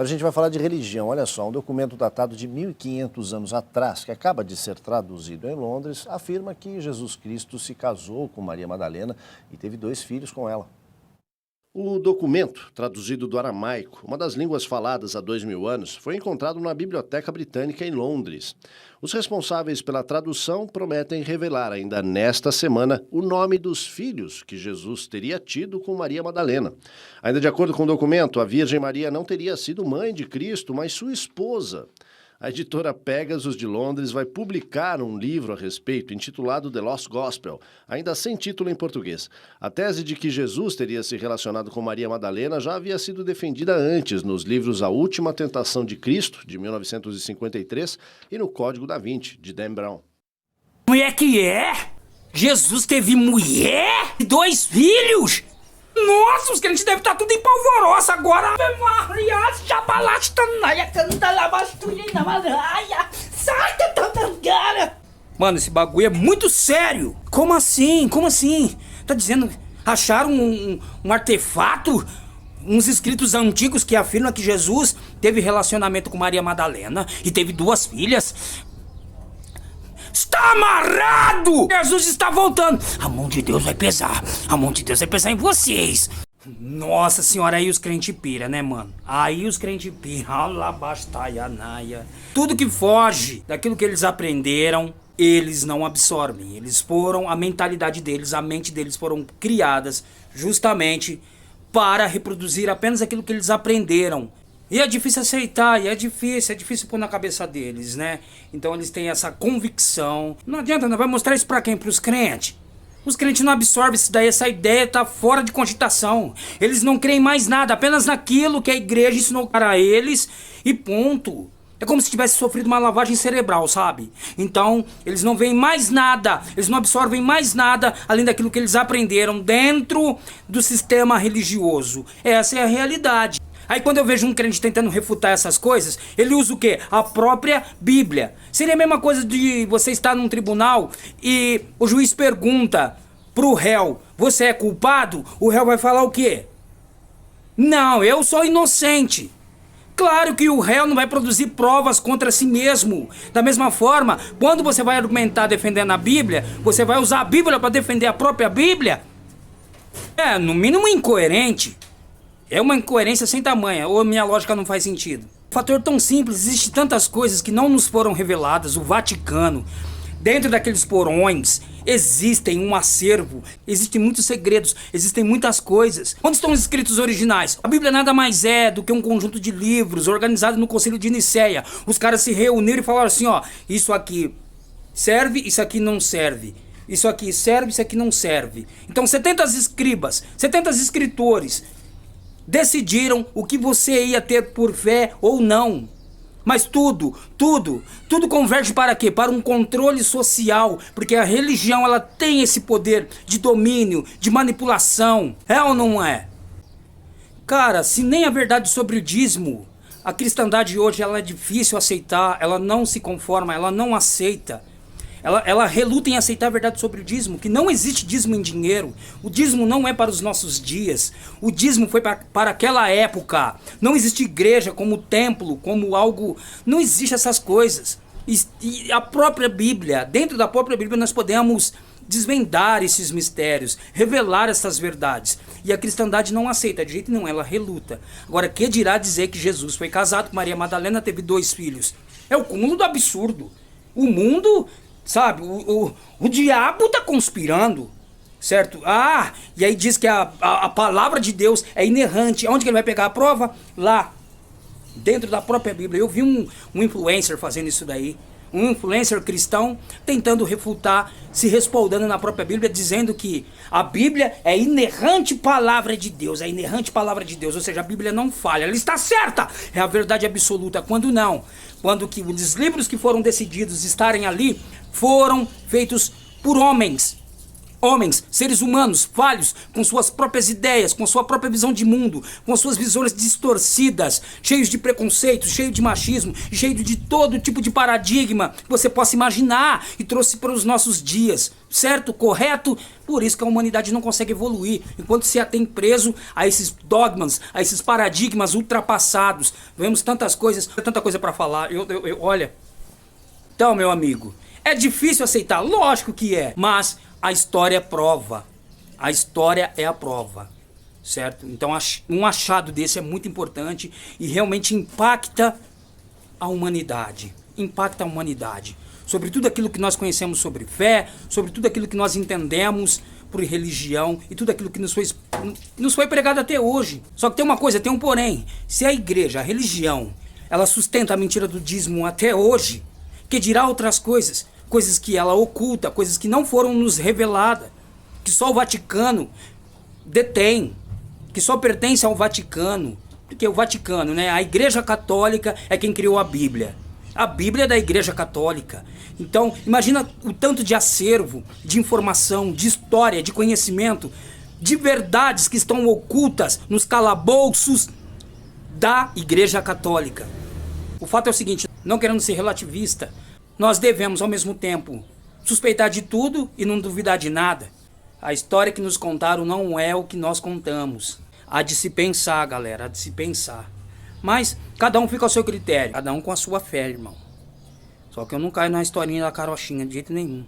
A gente vai falar de religião. Olha só, um documento datado de 1500 anos atrás, que acaba de ser traduzido em Londres, afirma que Jesus Cristo se casou com Maria Madalena e teve 2 filhos com ela. O documento, traduzido do aramaico, uma das línguas faladas há 2000 anos, foi encontrado na Biblioteca Britânica em Londres. Os responsáveis pela tradução prometem revelar ainda nesta semana o nome dos filhos que Jesus teria tido com Maria Madalena. Ainda de acordo com o documento, a Virgem Maria não teria sido mãe de Cristo, mas sua esposa. A editora Pegasus de Londres vai publicar um livro a respeito, intitulado The Lost Gospel, ainda sem título em português. A tese de que Jesus teria se relacionado com Maria Madalena já havia sido defendida antes nos livros A Última Tentação de Cristo, de 1953, e no Código da Vinci, de Dan Brown. Como é que é? Jesus teve mulher e 2 filhos? Nossa, os crentes devem estar tudo em polvorosa agora. Ave Maria, Chabalastanaia, Cantalabasturina, Maraia, sai da tantangara. Mano, esse bagulho é muito sério. Como assim? Como assim? Tá dizendo, acharam um artefato, uns escritos antigos que afirmam que Jesus teve relacionamento com Maria Madalena e teve 2 filhas? Está amarrado! Jesus está voltando! A mão de Deus vai pesar. A mão de Deus vai pesar em vocês. Nossa senhora, aí os crentes pira, né, mano? Aí os crentes pira. Alabastaianaia. Tudo que foge daquilo que eles aprenderam, eles não absorvem. Eles foram, a mentalidade deles, a mente deles foram criadas justamente para reproduzir apenas aquilo que eles aprenderam. E é difícil aceitar, e é difícil pôr na cabeça deles, né? Então eles têm essa convicção. Não adianta, não vai mostrar isso pra quem? Pros crentes. Os crentes não absorvem isso daí, essa ideia tá fora de cogitação. Eles não creem mais nada, apenas naquilo que a igreja ensinou para eles e ponto. É como se tivesse sofrido uma lavagem cerebral, sabe? Então, eles não veem mais nada, eles não absorvem mais nada além daquilo que eles aprenderam dentro do sistema religioso. Essa é a realidade. Aí quando eu vejo um crente tentando refutar essas coisas, ele usa o quê? A própria Bíblia. Seria a mesma coisa de você estar num tribunal e o juiz pergunta pro réu, você é culpado? O réu vai falar o quê? Não, eu sou inocente. Claro que o réu não vai produzir provas contra si mesmo. Da mesma forma, quando você vai argumentar defendendo a Bíblia, você vai usar a Bíblia para defender a própria Bíblia? É, no mínimo incoerente. É uma incoerência sem tamanho, ou minha lógica não faz sentido. Fator tão simples, existe tantas coisas que não nos foram reveladas, o Vaticano. Dentro daqueles porões existem um acervo, existem muitos segredos, existem muitas coisas. Onde estão os escritos originais? A Bíblia nada mais é do que um conjunto de livros organizados no Concílio de Nicéia. Os caras se reuniram e falaram assim, ó, isso aqui serve, isso aqui não serve. Isso aqui serve, isso aqui não serve. Então 70 escribas, 70 escritores decidiram o que você ia ter por fé ou não. Mas tudo converge para quê? Para um controle social, porque a religião ela tem esse poder de domínio, de manipulação. É ou não é? Cara, se nem a verdade sobre o dízimo, a cristandade hoje ela é difícil aceitar, ela não se conforma, ela não aceita. Ela reluta em aceitar a verdade sobre o dízimo, que não existe dízimo em dinheiro. O dízimo não é para os nossos dias. O dízimo foi para aquela época. Não existe igreja como templo, como algo... Não existe essas coisas. E a própria Bíblia, dentro da própria Bíblia nós podemos desvendar esses mistérios, revelar essas verdades. E a cristandade não aceita, de jeito nenhum, ela reluta. Agora, que dirá dizer que Jesus foi casado com Maria Madalena, teve 2 filhos? É o cúmulo do absurdo. O mundo... Sabe, o diabo tá conspirando, certo? Ah, e aí diz que a palavra de Deus é inerrante. Onde que ele vai pegar a prova? Lá, dentro da própria Bíblia. Eu vi um influencer fazendo isso daí. Um influencer cristão tentando refutar, se respaldando na própria Bíblia, dizendo que a Bíblia é inerrante palavra de Deus. É inerrante palavra de Deus, ou seja, a Bíblia não falha. Ela está certa, é a verdade absoluta. Quando não? Quando que os livros que foram decididos estarem ali foram feitos por homens. Homens, seres humanos, falhos, com suas próprias ideias, com sua própria visão de mundo, com suas visões distorcidas, cheios de preconceito, cheios de machismo, cheios de todo tipo de paradigma que você possa imaginar e trouxe para os nossos dias. Certo? Correto? Por isso que a humanidade não consegue evoluir, enquanto se atém preso a esses dogmas, a esses paradigmas ultrapassados. Vemos tantas coisas, tanta coisa para falar. Olha, então, meu amigo, é difícil aceitar, lógico que é, mas a história prova. A história é a prova, certo? Então um achado desse é muito importante e realmente impacta a humanidade. Impacta a humanidade. Sobre tudo aquilo que nós conhecemos sobre fé, sobre tudo aquilo que nós entendemos por religião e tudo aquilo que nos foi pregado até hoje. Só que tem uma coisa, tem um porém. Se a igreja, a religião, ela sustenta a mentira do dízimo até hoje, que dirá outras coisas? Coisas que ela oculta, coisas que não foram nos reveladas, que só o Vaticano detém, que só pertence ao Vaticano, porque o Vaticano, né, a Igreja Católica é quem criou a Bíblia. A Bíblia é da Igreja Católica. Então, imagina o tanto de acervo, de informação, de história, de conhecimento, de verdades que estão ocultas nos calabouços da Igreja Católica. O fato é o seguinte, não querendo ser relativista, nós devemos, ao mesmo tempo, suspeitar de tudo e não duvidar de nada. A história que nos contaram não é o que nós contamos. Há de se pensar, galera, há de se pensar. Mas cada um fica ao seu critério, cada um com a sua fé, irmão. Só que eu não caio na historinha da carochinha de jeito nenhum.